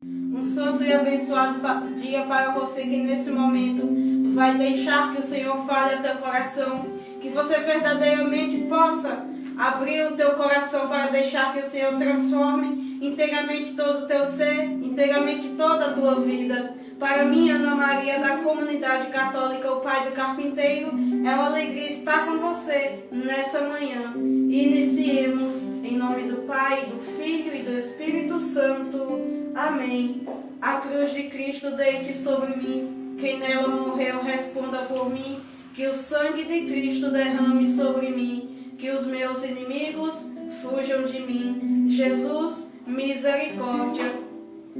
Um santo e abençoado dia para você que nesse momento vai deixar que o Senhor fale ao teu coração, que você verdadeiramente possa abrir o teu coração para deixar que o Senhor transforme inteiramente todo o teu ser, inteiramente toda a tua vida. Para mim, Ana Maria, da Comunidade Católica, o Pai do Carpinteiro, é uma alegria estar com você nessa manhã. Iniciemos em nome do Pai, do Filho e do Espírito Santo. Amém. A cruz de Cristo deite sobre mim, quem nela morreu responda por mim, que o sangue de Cristo derrame sobre mim, que os meus inimigos fujam de mim. Jesus, misericórdia.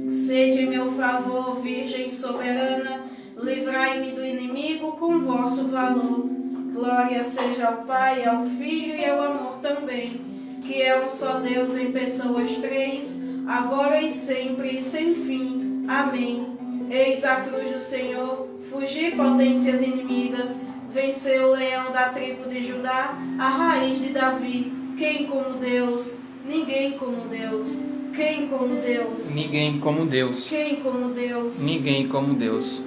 Sede em meu favor, Virgem soberana, livrai-me do inimigo com vosso valor. Glória seja ao Pai, ao Filho e ao amor também, que é um só Deus em pessoas três, agora e sempre e sem fim. Amém. Eis a cruz do Senhor, fugi potências inimigas, venceu o leão da tribo de Judá, a raiz de Davi. Quem como Deus? Ninguém como Deus. Quem como Deus? Ninguém como Deus. Quem como Deus? Ninguém como Deus.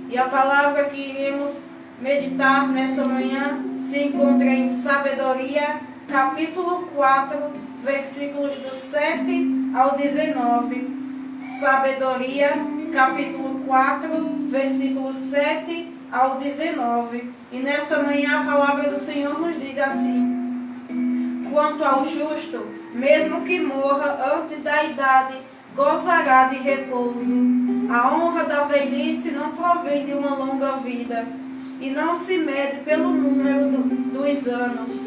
E a palavra que iremos meditar nessa manhã se encontra em Sabedoria, capítulo 4, versículos do 7 ao 19. Sabedoria, capítulo 4, versículos 7 ao 19. E nessa manhã a palavra do Senhor nos diz assim: quanto ao justo, mesmo que morra antes da idade, gozará de repouso. A honra da velhice não provém de uma longa vida, e não se mede pelo número dos anos.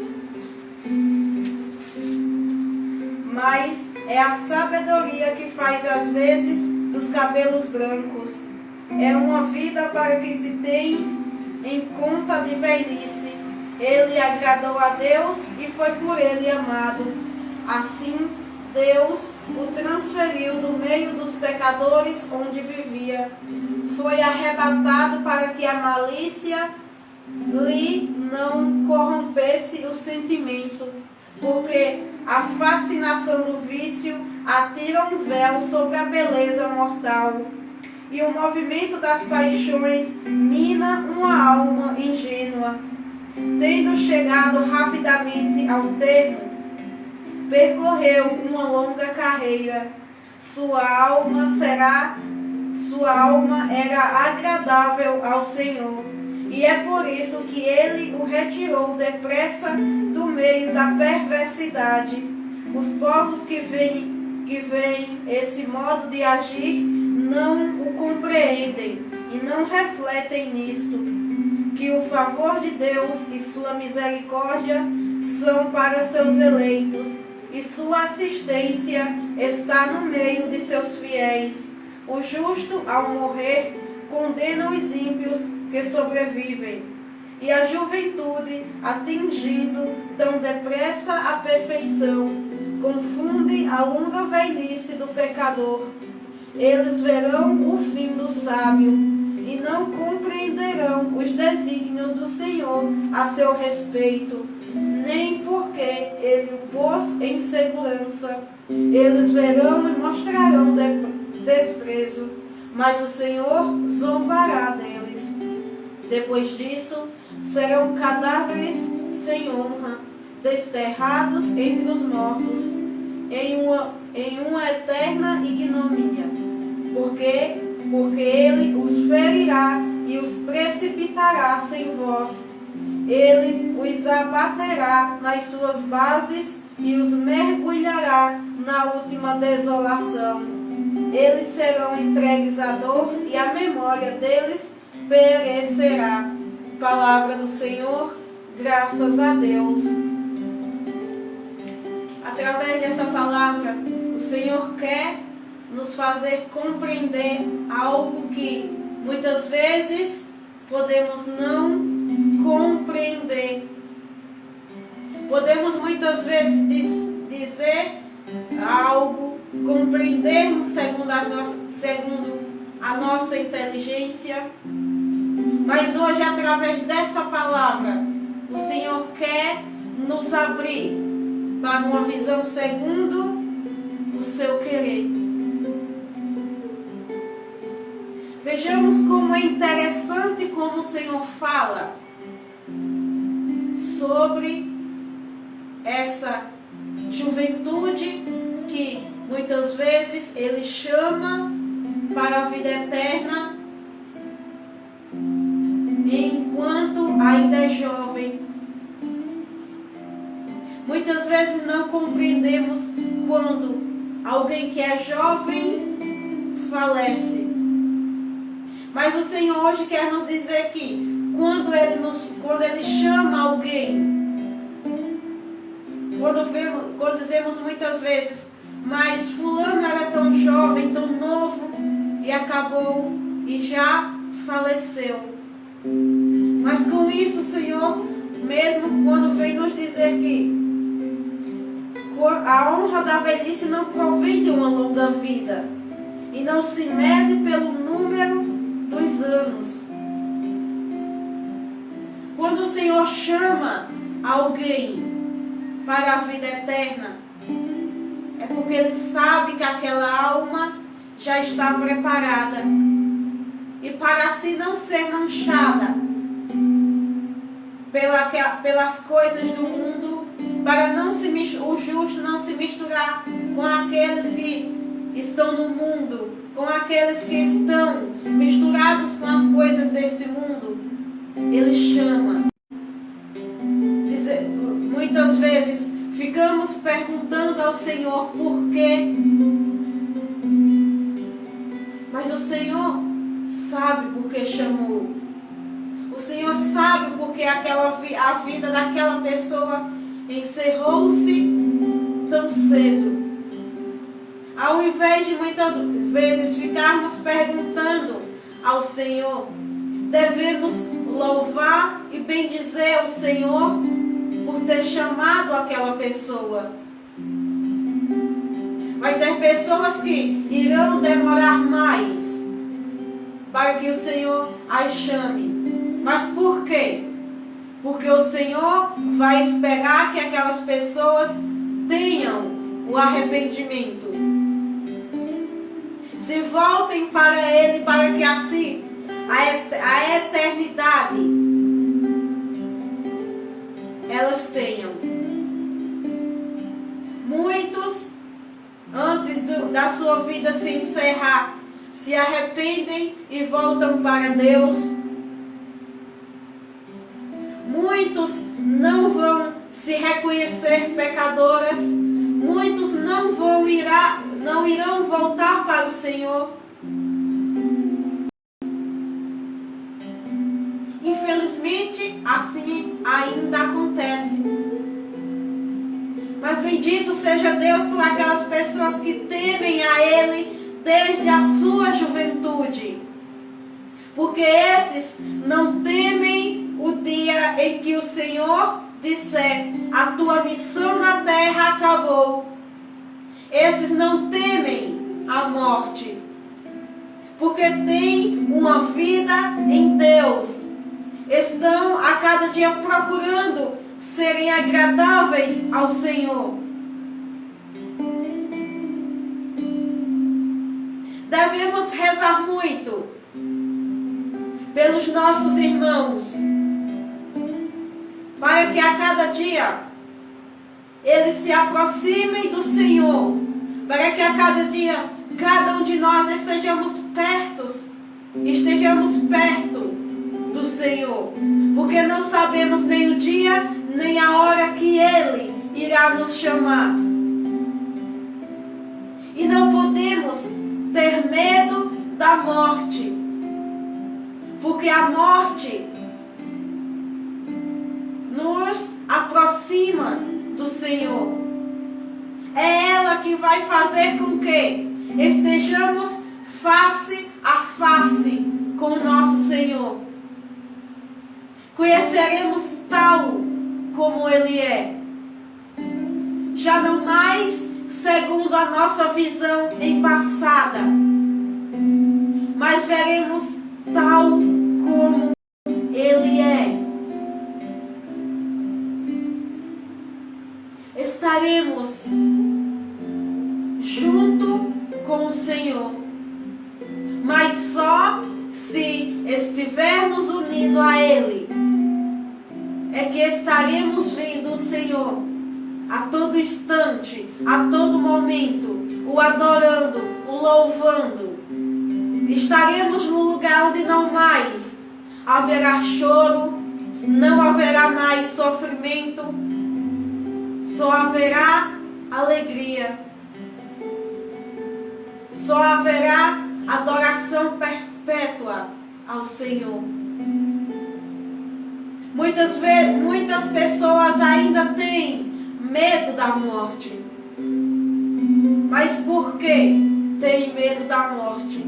Mas é a sabedoria que faz as vezes dos cabelos brancos. É uma vida para que se tem em conta de velhice. Ele agradou a Deus e foi por ele amado. Assim, Deus o transferiu do meio dos pecadores onde vivia. Foi arrebatado para que a malícia lhe não corrompesse o sentimento, porque a fascinação do vício atira um véu sobre a beleza mortal, e o movimento das paixões mina uma alma ingênua. Tendo chegado rapidamente ao termo, percorreu uma longa carreira. Sua alma era agradável ao Senhor, e é por isso que ele o retirou depressa do meio da perversidade. Os povos que veem esse modo de agir não o compreendem e não refletem nisto, que o favor de Deus e sua misericórdia são para seus eleitos, e sua assistência está no meio de seus fiéis. O justo, ao morrer, condena os ímpios que sobrevivem, e a juventude, atingindo tão depressa a perfeição, confunde a longa velhice do pecador. Eles verão o fim do sábio e não compreenderão os desígnios do Senhor a seu respeito, nem porque ele o pôs em segurança. Eles verão e mostrarão desprezo, mas o Senhor zombará deles. Depois disso, serão cadáveres sem honra, desterrados entre os mortos, em uma eterna ignomínia. Porque ele os ferirá e os precipitará sem voz. Ele os abaterá nas suas bases e os mergulhará na última desolação. Eles serão entregues à dor e a memória deles perecerá. Palavra do Senhor, graças a Deus. Através dessa palavra, o Senhor quer nos fazer compreender algo que muitas vezes podemos não compreender. Podemos muitas vezes dizer algo, compreendermos segundo a nossa inteligência, mas hoje, através dessa palavra, o Senhor quer nos abrir para uma visão segundo o seu querer. Vejamos como é interessante como o Senhor fala sobre essa juventude que muitas vezes Ele chama para a vida eterna enquanto ainda é jovem. Muitas vezes não compreendemos quando alguém que é jovem falece. Mas o Senhor hoje quer nos dizer que quando Ele chama alguém, quando dizemos muitas vezes, mas fulano era tão jovem, tão novo, e acabou, e já faleceu. Mas com isso o Senhor, mesmo quando vem nos dizer que a honra da velhice não provém de uma longa vida, e não se mede pelo número dos anos. Quando o Senhor chama alguém para a vida eterna, é porque Ele sabe que aquela alma já está preparada. E para assim não ser manchada pelas coisas do mundo, para o justo não se misturar com aqueles que estão no mundo, com aqueles que estão misturados com as coisas deste mundo, Ele chama. Muitas vezes ficamos perguntando ao Senhor por quê, mas o Senhor sabe por que chamou. O Senhor sabe porque a vida daquela pessoa encerrou-se tão cedo. Ao invés de muitas vezes ficarmos perguntando ao Senhor, devemos louvar e bendizer o Senhor por ter chamado aquela pessoa. Vai ter pessoas que irão demorar mais para que o Senhor as chame. Mas por quê? Porque o Senhor vai esperar que aquelas pessoas tenham o arrependimento. Se voltem para Ele, para que assim a eternidade elas tenham. Muitos, antes da sua vida se encerrar, se arrependem e voltam para Deus. Muitos não vão se reconhecer pecadoras. Muitos não irão voltar para o Senhor. Infelizmente, assim ainda acontece. Mas bendito seja Deus por aquelas pessoas que temem a Ele desde a sua juventude. Porque esses não temem o dia em que o Senhor disser: a tua missão na terra acabou. Esses não temem a morte, porque têm uma vida em Deus. Estão a cada dia procurando serem agradáveis ao Senhor. Devemos rezar muito pelos nossos irmãos, para que a cada dia eles se aproximem do Senhor, para que a cada dia cada um de nós estejamos perto do Senhor, porque não sabemos nem o dia nem a hora que Ele irá nos chamar. E não podemos ter medo da morte, porque a morte nos aproxima do Senhor. É ela que vai fazer com que estejamos face a face com o nosso Senhor. Conheceremos tal como Ele é, já não mais segundo a nossa visão em passada, mas veremos tal como Ele é. Estaremos junto com o Senhor, mas só estivermos unidos a Ele, é que estaremos vendo o Senhor a todo instante, a todo momento, o adorando, o louvando. Estaremos no lugar onde não mais haverá choro, não haverá mais sofrimento, só haverá alegria, só haverá adoração perpétua ao Senhor. Muitas pessoas ainda têm medo da morte. Mas por que têm medo da morte?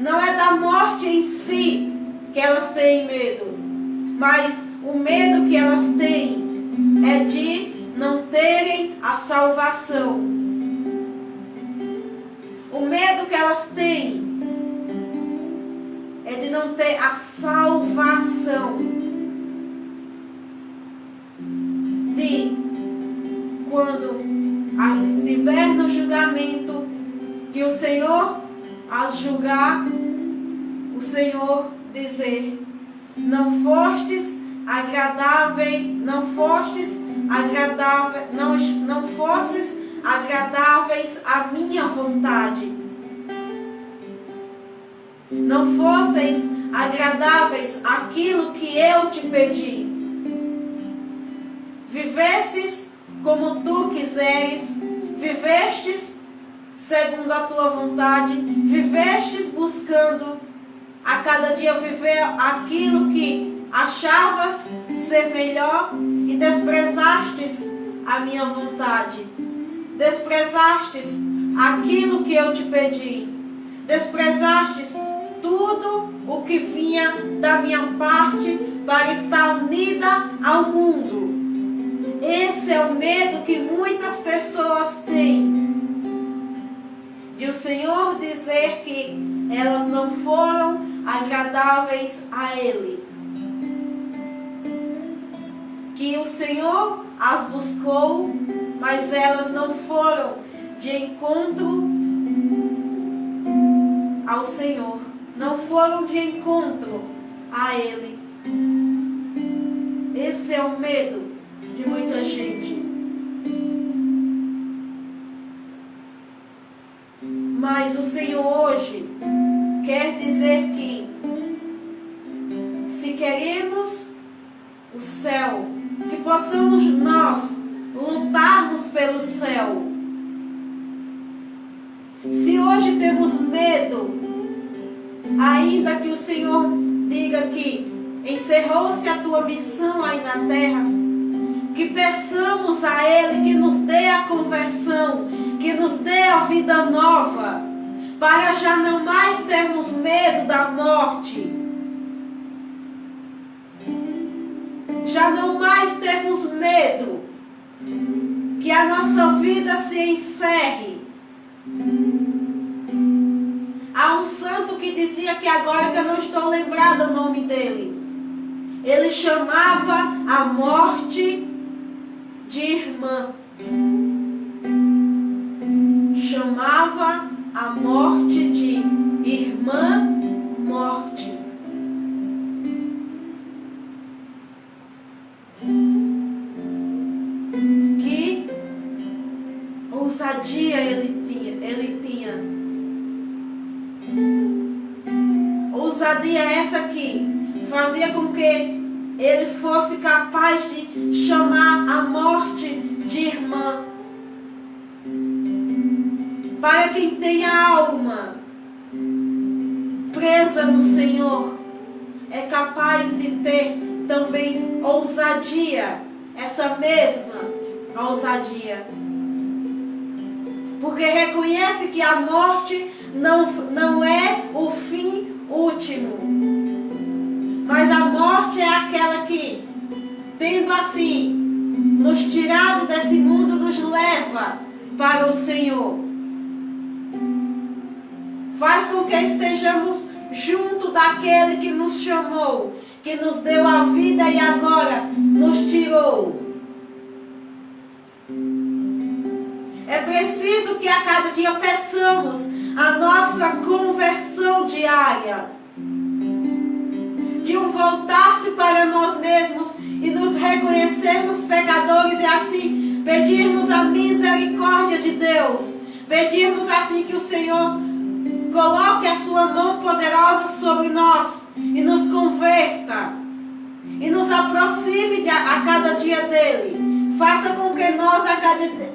Não é da morte em si que elas têm medo, mas o medo que elas têm é de não terem a salvação. O medo que elas têm é de não ter a salvação. De quando estiver no julgamento, que o Senhor as julgar, o Senhor dizer: não fostes agradáveis à minha vontade. Não fosseis agradáveis àquilo que eu te pedi. Vivesses como tu quiseres, vivestes segundo a tua vontade, vivestes buscando a cada dia viver aquilo que achavas ser melhor e desprezastes a minha vontade, desprezastes aquilo que eu te pedi, desprezastes tudo o que vinha da minha parte para estar unida ao mundo. Esse é o medo que muitas pessoas têm, de o Senhor dizer que elas não foram agradáveis a Ele, que o Senhor as buscou, mas elas não foram de encontro ao Senhor, não foram de encontro a Ele. Esse é o medo de muita gente. Mas o Senhor hoje quer dizer que, se queremos o céu, que possamos nós lutarmos pelo céu. Se hoje temos medo, ainda que o Senhor diga que encerrou-se a tua missão aí na terra, que peçamos a Ele que nos dê a conversão, que nos dê a vida nova, para já não mais termos medo da morte, já não mais termos medo que a nossa vida se encerre. Há um santo que dizia, que agora que eu não estou lembrada o nome dele, ele chamava a morte de irmã. Chamava a morte de irmã morte. Que ousadia ele tinha. Ousadia essa que fazia com que ele fosse capaz de chamar a morte de irmã. Para quem tem a alma presa no Senhor, é capaz de ter também ousadia, essa mesma ousadia. Porque reconhece que a morte não é o fim último. Mas a morte é aquela que, tendo assim nos tirado desse mundo, nos leva para o Senhor. Faz com que estejamos junto daquele que nos chamou, que nos deu a vida e agora nos tirou. É preciso que a cada dia peçamos a nossa conversão diária. De voltar-se para nós mesmos e nos reconhecermos pecadores e assim pedirmos a misericórdia de Deus. Pedirmos assim que o Senhor coloque a sua mão poderosa sobre nós e nos converta e nos aproxime a cada dia dele. Faça com que nós a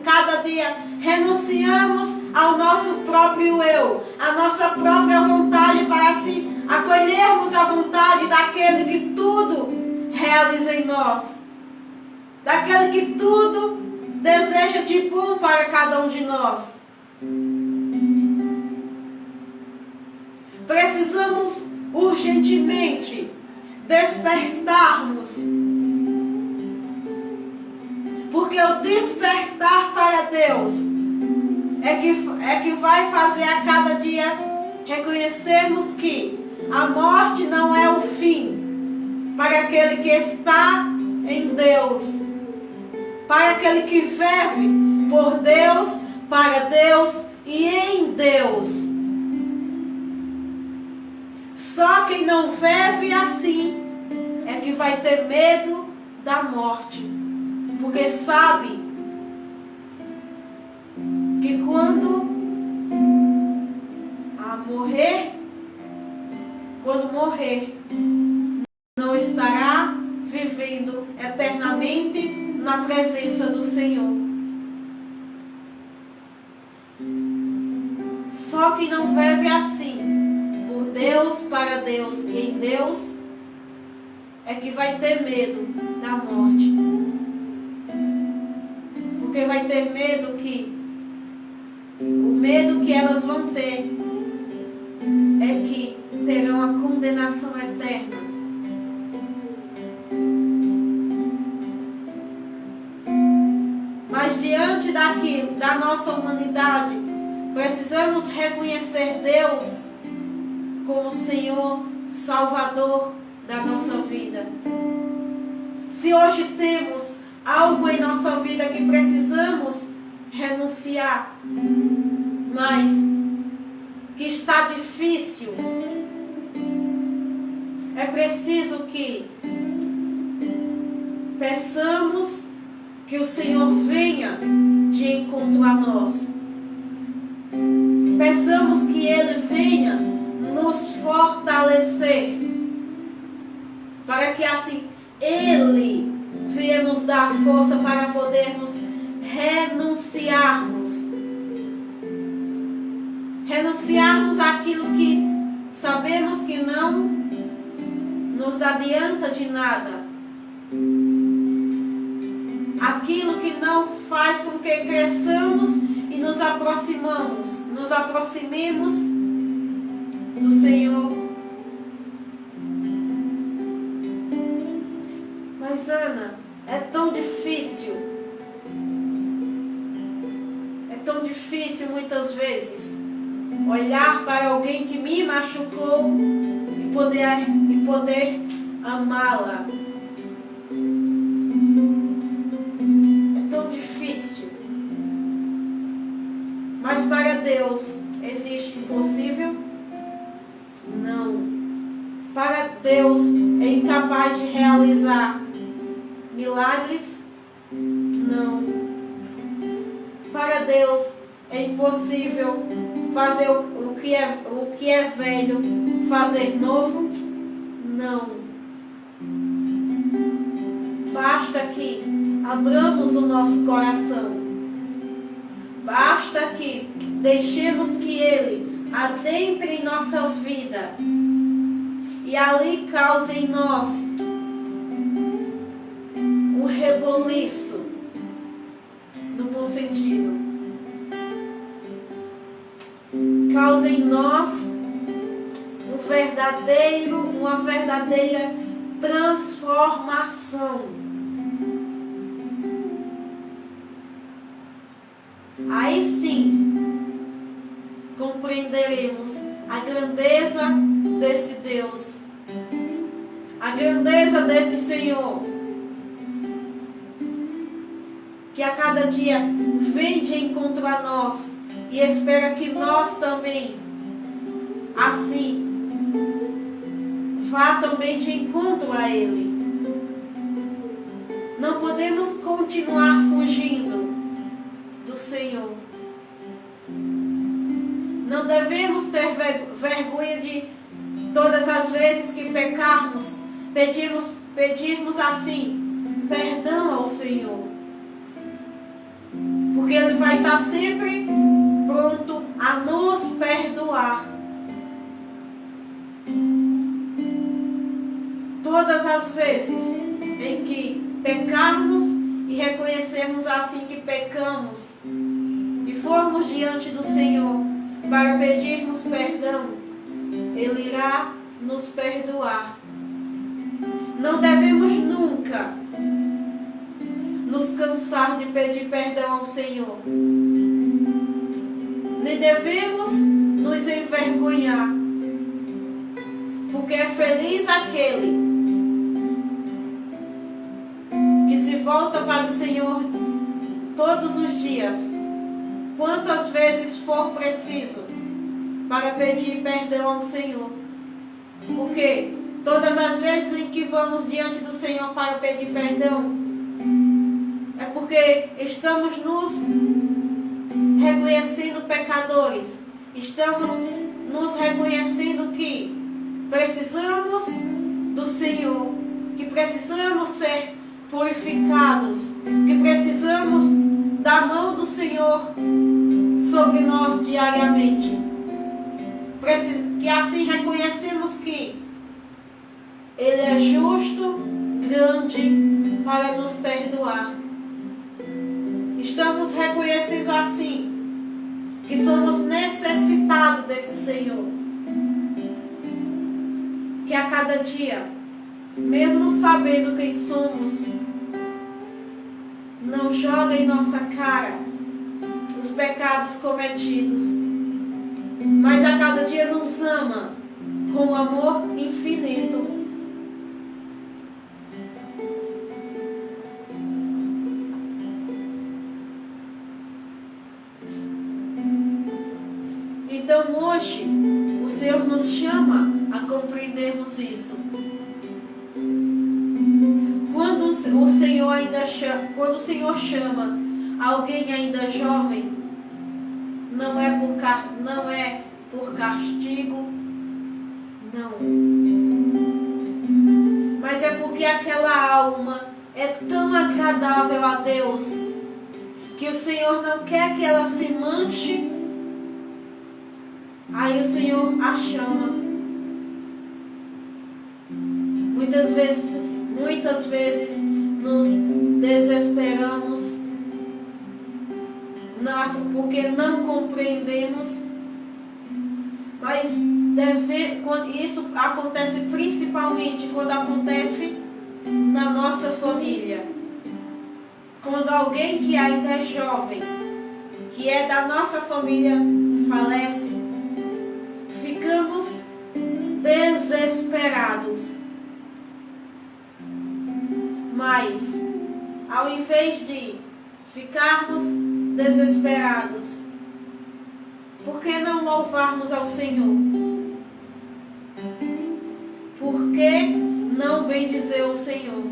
cada dia renunciamos ao nosso próprio eu, à nossa própria vontade, para assim acolhermos a vontade daquele que tudo realiza em nós, daquele que tudo deseja de bom para cada um de nós. Precisamos urgentemente despertarmos, porque o despertar para Deus é que vai fazer a cada dia reconhecermos que a morte não é o fim para aquele que está em Deus, para aquele que vive por Deus, para Deus e em Deus. Só quem não vive assim é que vai ter medo da morte, porque sabe que quando morrer, não estará vivendo eternamente na presença do Senhor. Só que não vive assim, por Deus, para Deus e em Deus, é que vai ter medo da morte. Porque vai ter medo o medo que elas vão ter é que terão a condenação eterna. Mas diante da nossa humanidade, precisamos reconhecer Deus como Senhor, Salvador da nossa vida. Se hoje temos algo em nossa vida que precisamos renunciar, mas que está difícil, é preciso que peçamos que o Senhor venha de encontro a nós. Peçamos que Ele venha nos fortalecer, para que assim Ele venha nos dar força para podermos renunciarmos àquilo que sabemos que não nos adianta de nada, aquilo que não faz com que cresçamos e nos aproximemos do Senhor. Mas Ana, é tão difícil muitas vezes olhar para alguém que me machucou e poder amá-la. É tão difícil. Mas para Deus existe impossível? Não. Para Deus é incapaz de realizar milagres? Não. Para Deus é impossível fazer o que é velho fazer novo? Não. Basta que abramos o nosso coração. Basta que deixemos que Ele adentre em nossa vida e ali cause em nós um reboliço, no bom sentido. Cause em nós uma verdadeira transformação. Aí sim compreenderemos a grandeza desse Deus, a grandeza desse Senhor, que a cada dia vem de encontro a nós e espera que nós também, assim, vá também de encontro a Ele. Não podemos continuar fugindo do Senhor. Não devemos ter vergonha de todas as vezes que pecarmos, pedirmos assim, perdão ao Senhor. Porque Ele vai estar sempre pronto a nos perdoar. Todas as vezes em que pecarmos e reconhecermos assim que pecamos e formos diante do Senhor para pedirmos perdão, Ele irá nos perdoar. Não devemos nunca nos cansar de pedir perdão ao Senhor. Nem devemos nos envergonhar, porque é feliz aquele que se volta para o Senhor todos os dias, quantas vezes for preciso, para pedir perdão ao Senhor. Porque todas as vezes em que vamos diante do Senhor para pedir perdão, é porque estamos nos reconhecendo pecadores, estamos nos reconhecendo que precisamos do Senhor, que precisamos ser purificados, que precisamos da mão do Senhor sobre nós diariamente. Que assim reconhecemos que Ele é justo, grande, para nos perdoar. Estamos reconhecendo assim que somos necessitados desse Senhor. Que a cada dia, mesmo sabendo quem somos, não joga em nossa cara os pecados cometidos, mas a cada dia nos ama com amor infinito. Então hoje o Senhor nos chama a compreendermos isso. Quando o Senhor chama alguém ainda jovem, não é por castigo, não. Mas é porque aquela alma é tão agradável a Deus que o Senhor não quer que ela se manche. Aí o Senhor a chama. Muitas vezes nos desesperamos porque não compreendemos. Mas isso acontece principalmente quando acontece na nossa família. Quando alguém que ainda é jovem, que é da nossa família, falece, ficamos desesperados. Mas, ao invés de ficarmos desesperados, por que não louvarmos ao Senhor? Por que não bendizer o Senhor?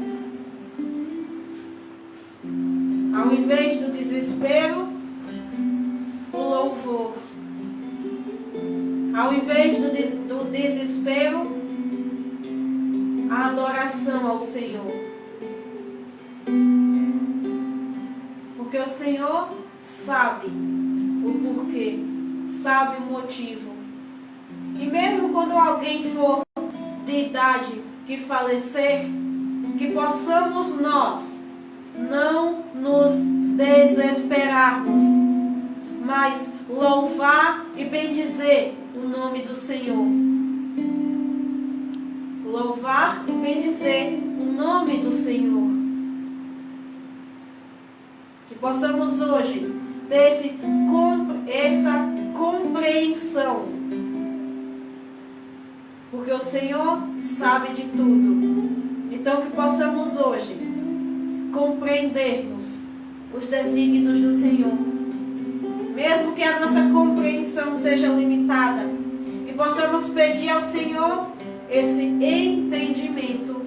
Ao invés do desespero, o louvor. Ao invés do desespero, a adoração ao Senhor. Porque o Senhor sabe o porquê, sabe o motivo. E mesmo quando alguém for de idade que falecer, que possamos nós não nos desesperarmos, mas louvar e bendizer o nome do Senhor. Louvar e bendizer o nome do Senhor. Que possamos hoje ter essa compreensão. Porque o Senhor sabe de tudo. Então que possamos hoje compreendermos os desígnios do Senhor. mesmo que a nossa compreensão seja limitada, que possamos pedir ao Senhor esse entendimento,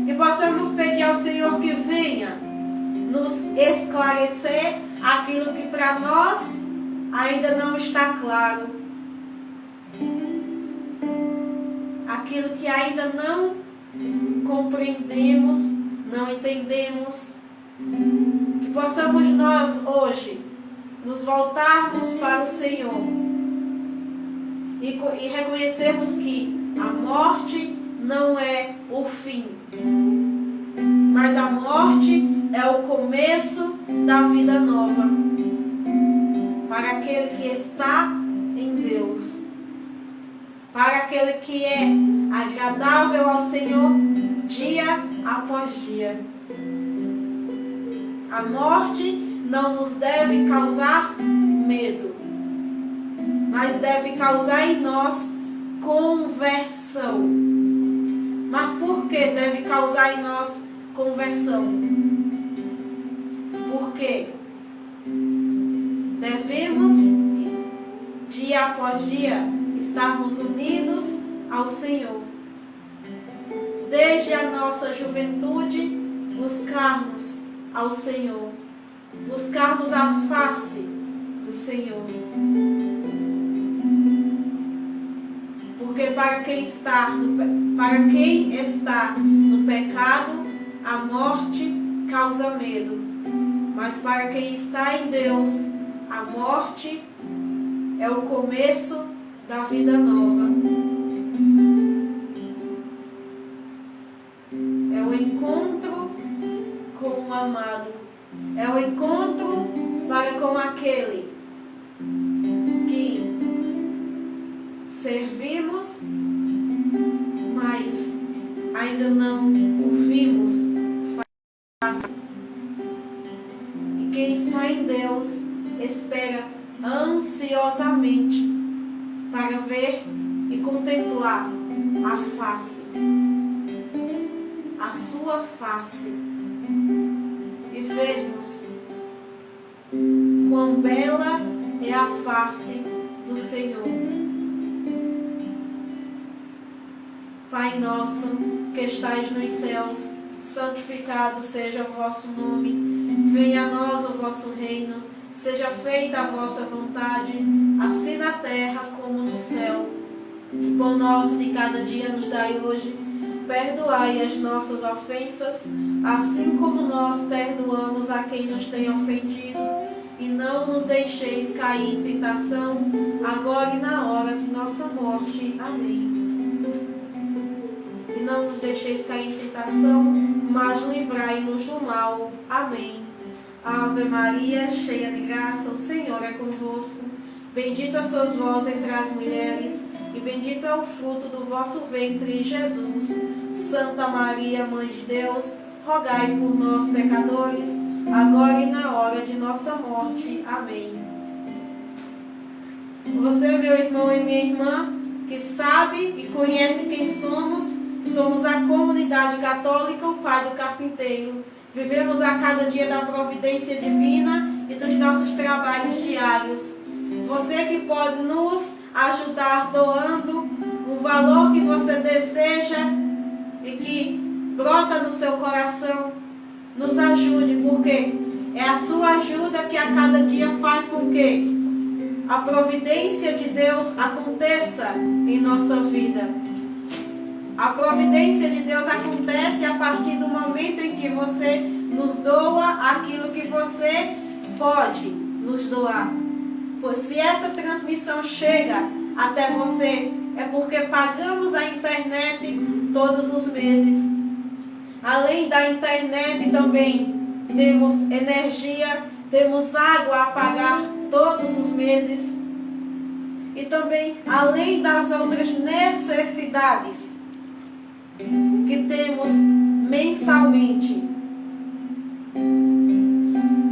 que possamos pedir ao Senhor que venha nos esclarecer aquilo que para nós ainda não está claro, aquilo que ainda não compreendemos, não entendemos, que possamos nós hoje nos voltarmos para o Senhor e reconhecermos que a morte não é o fim, mas a morte é o começo da vida nova para aquele que está em Deus, para aquele que é agradável ao Senhor dia após dia. A morte não nos deve causar medo, mas deve causar em nós conversão. Mas por que deve causar em nós conversão? Porque devemos, dia após dia, estarmos unidos ao Senhor. Desde a nossa juventude, buscarmos ao Senhor, buscarmos a face do Senhor. Porque para quem está no pecado, a morte causa medo. Mas para quem está em Deus, a morte é o começo da vida nova. É o encontro com o amado. É o encontro para com aquele que servimos, mas ainda não o vimos face. E quem está em Deus espera ansiosamente para ver e contemplar a face, a sua face, e vermos quão bela é a face do Senhor. Pai nosso, que estais nos céus, santificado seja o vosso nome. Venha a nós o vosso reino. Seja feita a vossa vontade, assim na terra como no céu. O pão nosso de cada dia nos dai hoje. Perdoai as nossas ofensas, assim como nós perdoamos a quem nos tem ofendido. E não nos deixeis cair em tentação, agora e na hora de nossa morte. Amém. E não nos deixeis cair em tentação, mas livrai-nos do mal. Amém. Ave Maria, cheia de graça, o Senhor é convosco. Bendita sois vós entre as mulheres, e bendito é o fruto do vosso ventre, Jesus. Santa Maria, Mãe de Deus, rogai por nós, pecadores, agora e na hora de nossa morte. Amém. Você, meu irmão e minha irmã, que sabe e conhece quem somos, somos a comunidade católica, o Pai do Carpinteiro. Vivemos a cada dia da providência divina e dos nossos trabalhos diários. Você que pode nos ajudar doando o valor que você deseja e que brota no seu coração, nos ajude, porque é a sua ajuda que a cada dia faz com que a providência de Deus aconteça em nossa vida. A providência de Deus acontece a partir do momento em que você nos doa aquilo que você pode nos doar. Pois se essa transmissão chega até você, é porque pagamos a internet todos os meses. Além da internet também temos energia, temos água a pagar todos os meses. E também, além das outras necessidades que temos mensalmente.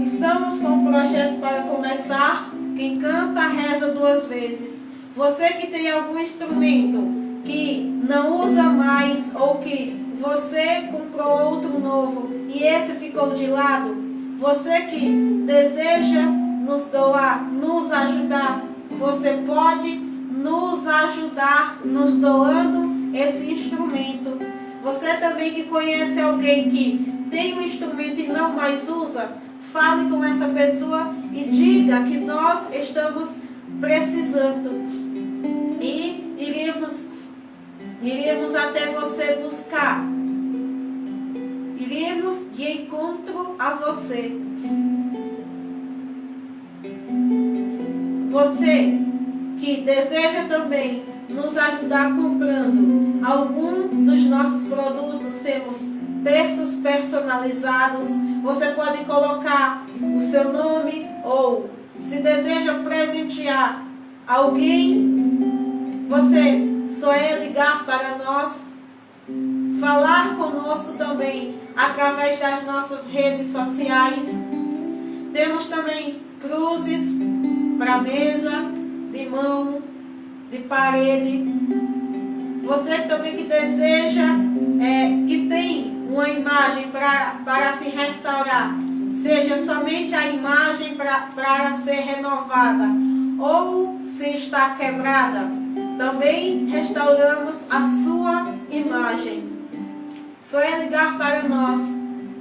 Estamos com um projeto para começar. Quem canta, reza 2 vezes. Você que tem algum instrumento que não usa mais, ou que você comprou outro novo e esse ficou de lado, você que deseja nos ajudar. Você pode nos ajudar nos doando esse instrumento. Você também que conhece alguém que tem um instrumento e não mais usa, fale com essa pessoa e diga que nós estamos precisando. E iríamos até você buscar. Iríamos de encontro a você. Você que deseja também nos ajudar comprando algum dos nossos produtos, temos terços personalizados. Você pode colocar o seu nome, ou se deseja presentear alguém, você só é ligar para nós, falar conosco também através das nossas redes sociais. Temos também cruzes para mesa, de mão, de parede. Você também que deseja, que tem uma imagem para se restaurar, seja somente a imagem para ser renovada, ou se está quebrada, também restauramos a sua imagem. Só é ligar para nós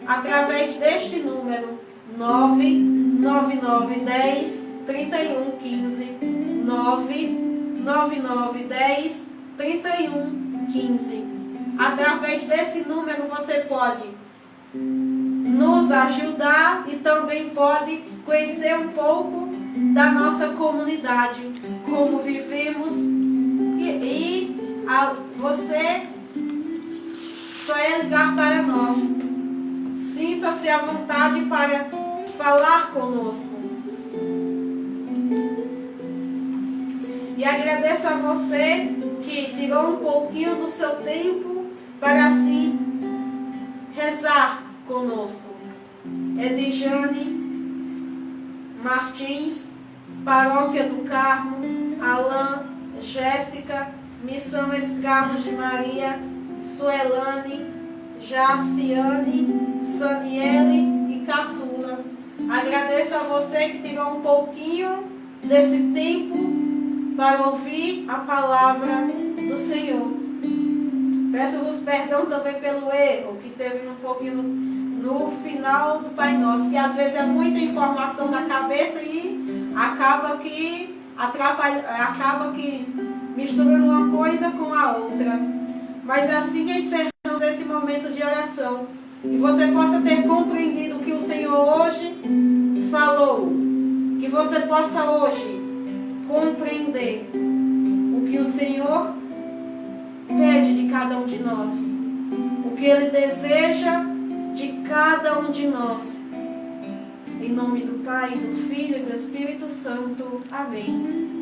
através deste número 99910 3115 99910 3115. Através desse número você pode nos ajudar e também pode conhecer um pouco da nossa comunidade, como vivemos, e você só é ligar para nós. Sinta-se à vontade para falar conosco. E agradeço a você que tirou um pouquinho do seu tempo para assim rezar conosco. Edjane Martins, Paróquia do Carmo, Alain, Jéssica, Missão Escravos de Maria, Suelane, Jaciane, Saniele e Caçula. Agradeço a você que tirou um pouquinho desse tempo para ouvir a palavra do Senhor. Peço-vos perdão também pelo erro que teve um pouquinho no final do Pai Nosso, que às vezes é muita informação na cabeça e acaba que misturando uma coisa com a outra. Mas assim encerramos esse momento de oração. Que você possa ter compreendido o que o Senhor hoje falou. Que você possa hoje compreender o que o Senhor pede de cada um de nós. O que Ele deseja de cada um de nós. Em nome do Pai, do Filho e do Espírito Santo. Amém.